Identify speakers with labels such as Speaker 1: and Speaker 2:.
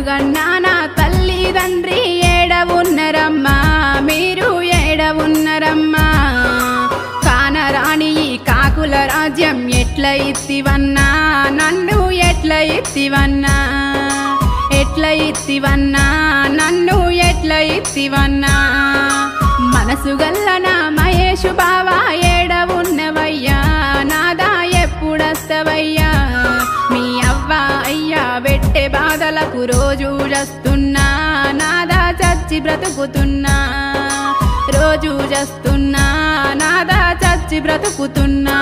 Speaker 1: నన్నుగన్నా నా తల్లిదండ్రి ఏడవున్నరమ్మా మీరు ఏడవున్నరమ్మా కానరాని ఈ కాకుల రాజ్యం ఎట్ల ఇత్తివన్నా నన్ను ఎట్ల ఇత్తివన్నా ఎట్ల ఇత్తివన్నా నన్ను ఎట్ల ఇత్తివన్నా మనసు గల్ల నా మహేషు బావా ఏడవున్నవయ్యా నాదా ఎప్పుడస్తవయ్యా మీ అవ్వ అయ్యా పెట్టే బాధలకు రోజు జస్తున్నా నాదా చచ్చి బ్రతుకుతున్నా రోజు జస్తున్నా నాదా చచ్చి బ్రతుకుతున్నా